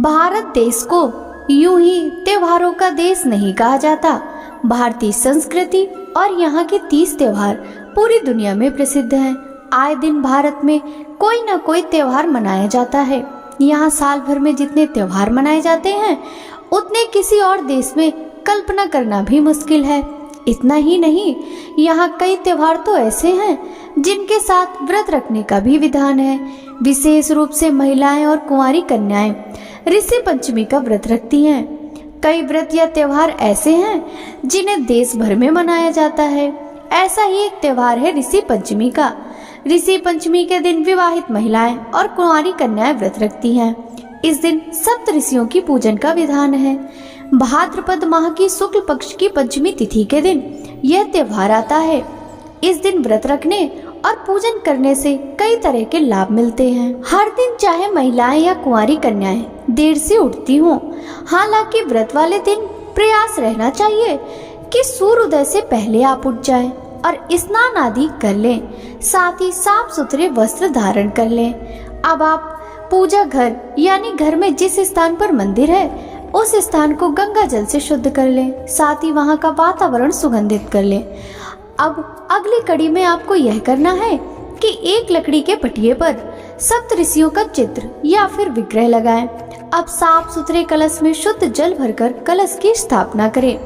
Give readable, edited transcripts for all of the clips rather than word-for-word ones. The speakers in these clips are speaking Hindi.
भारत देश को यूं ही त्योहारों का देश नहीं कहा जाता। भारतीय संस्कृति और यहाँ के 30 त्योहार पूरी दुनिया में प्रसिद्ध हैं। आए दिन भारत में कोई न कोई त्योहार मनाया जाता है। यहाँ साल भर में जितने त्योहार मनाए जाते हैं उतने किसी और देश में कल्पना करना भी मुश्किल है। इतना ही नहीं, यहाँ कई त्योहार तो ऐसे हैं जिनके साथ व्रत रखने का भी विधान है। विशेष रूप से महिलाएं और कुंवारी कन्याएं ऋषि पंचमी का व्रत रखती हैं। कई व्रत या त्योहार ऐसे हैं जिन्हें देश भर में मनाया जाता है। ऐसा ही एक त्योहार है ऋषि पंचमी का। ऋषि पंचमी के दिन विवाहित महिलाएं और कुंवारी कन्याएं व्रत रखती हैं। इस दिन सप्त ऋषियों की पूजन का विधान है। भाद्रपद माह की शुक्ल पक्ष की पंचमी तिथि के दिन यह त्योहार आता है। इस दिन व्रत रखने और पूजन करने से कई तरह के लाभ मिलते हैं। हर दिन चाहे महिलाएं या कुंवारी कन्याएं देर से उठती हों, हालांकि व्रत वाले दिन प्रयास रहना चाहिए कि सूर्योदय से पहले आप उठ जाएं और स्नान आदि कर लें। साथ ही साफ सुथरे वस्त्र धारण कर लें। अब आप पूजा घर यानी घर में जिस स्थान पर मंदिर है उस स्थान को गंगा जल से शुद्ध कर लें। साथ ही वहाँ का वातावरण सुगंधित कर लें। अब अगली कड़ी में आपको यह करना है कि एक लकड़ी के पटिये पर सप्त ऋषियों का चित्र या फिर विग्रह लगाएं। अब साफ सुथरे कलश में शुद्ध जल भरकर कलश की स्थापना करें।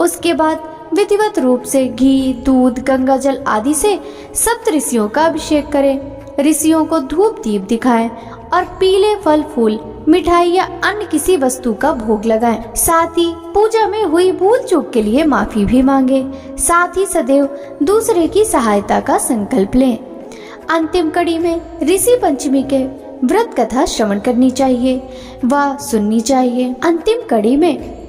उसके बाद विधिवत रूप से घी, दूध, गंगा जल आदि से सप्त ऋषियों का अभिषेक करें। ऋषियों को धूप दीप दिखाएं और पीले फल फूल, मिठाई या अन्य किसी वस्तु का भोग लगाएं। साथ ही पूजा में हुई भूल चूक के लिए माफी भी मांगे। साथ ही सदैव दूसरे की सहायता का संकल्प लें। अंतिम कड़ी में ऋषि पंचमी के व्रत कथा श्रवण करनी चाहिए व सुननी चाहिए। अंतिम कड़ी में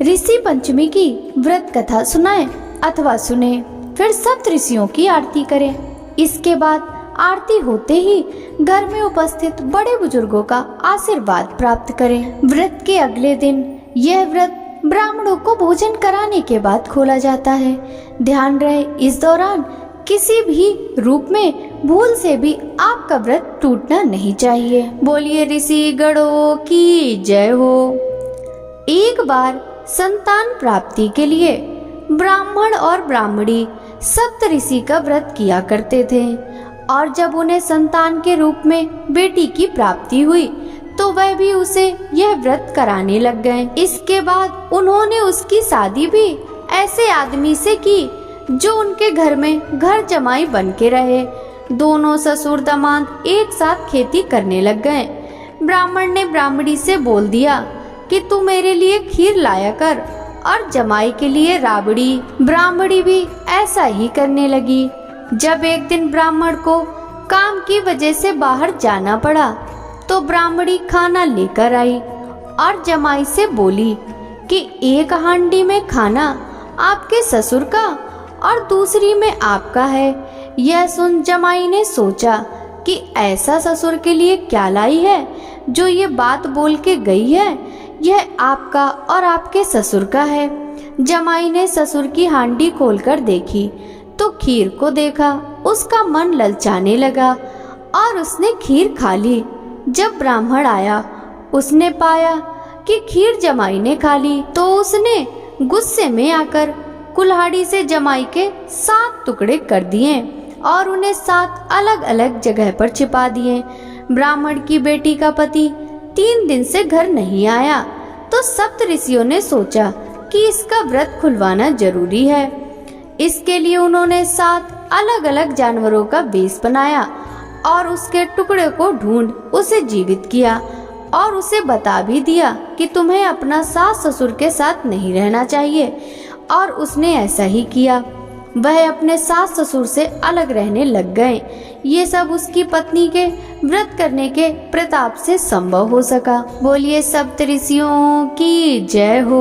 ऋषि पंचमी की व्रत कथा सुनाएं अथवा सुने, फिर सप्त ऋषियों की आरती करें। इसके बाद आरती होते ही घर में उपस्थित बड़े बुजुर्गों का आशीर्वाद प्राप्त करें। व्रत के अगले दिन यह व्रत ब्राह्मणों को भोजन कराने के बाद खोला जाता है। ध्यान रहे, इस दौरान किसी भी रूप में भूल से भी आपका व्रत टूटना नहीं चाहिए। बोलिए ऋषि गणों की जय हो। एक बार संतान प्राप्ति के लिए ब्राह्मण और ब्राह्मणी सप्त ऋषि का व्रत किया करते थे और जब उन्हें संतान के रूप में बेटी की प्राप्ति हुई तो वह भी उसे यह व्रत कराने लग गए। इसके बाद उन्होंने उसकी शादी भी ऐसे आदमी से की जो उनके घर में घर जमाई बन के रहे। दोनों ससुर दामाद एक साथ खेती करने लग गए। ब्राह्मण ने ब्राह्मणी से बोल दिया कि तू मेरे लिए खीर लाया कर और जमाई के लिए राबड़ी। ब्राह्मणी भी ऐसा ही करने लगी। जब एक दिन ब्राह्मण को काम की वजह से बाहर जाना पड़ा तो ब्राह्मणी खाना लेकर आई और जमाई से बोली कि एक हांडी में खाना आपके ससुर का और दूसरी में आपका है। यह सुन जमाई ने सोचा कि ऐसा ससुर के लिए क्या लाई है जो ये बात बोल के गई है, यह आपका और आपके ससुर का है। जमाई ने ससुर की हांडी खोलकर देखी तो खीर को देखा। उसका मन ललचाने लगा और उसने खीर खा ली। जब ब्राह्मण आया उसने पाया कि खीर जमाई ने खा ली तो उसने गुस्से में आकर कुल्हाड़ी से जमाई के 7 टुकड़े कर दिए और उन्हें 7 अलग अलग जगह पर छिपा दिए। ब्राह्मण की बेटी का पति 3 दिन से घर नहीं आया तो सप्त ऋषियों ने सोचा कि इसका व्रत खुलवाना जरूरी है। इसके लिए उन्होंने 7 अलग अलग जानवरों का वेश बनाया और उसके टुकड़े को ढूंढ उसे जीवित किया और उसे बता भी दिया कि तुम्हें अपना सास ससुर के साथ नहीं रहना चाहिए। और उसने ऐसा ही किया। वह अपने सास ससुर से अलग रहने लग गए। ये सब उसकी पत्नी के व्रत करने के प्रताप से संभव हो सका। बोलिए सप्त ऋषियों की जय हो।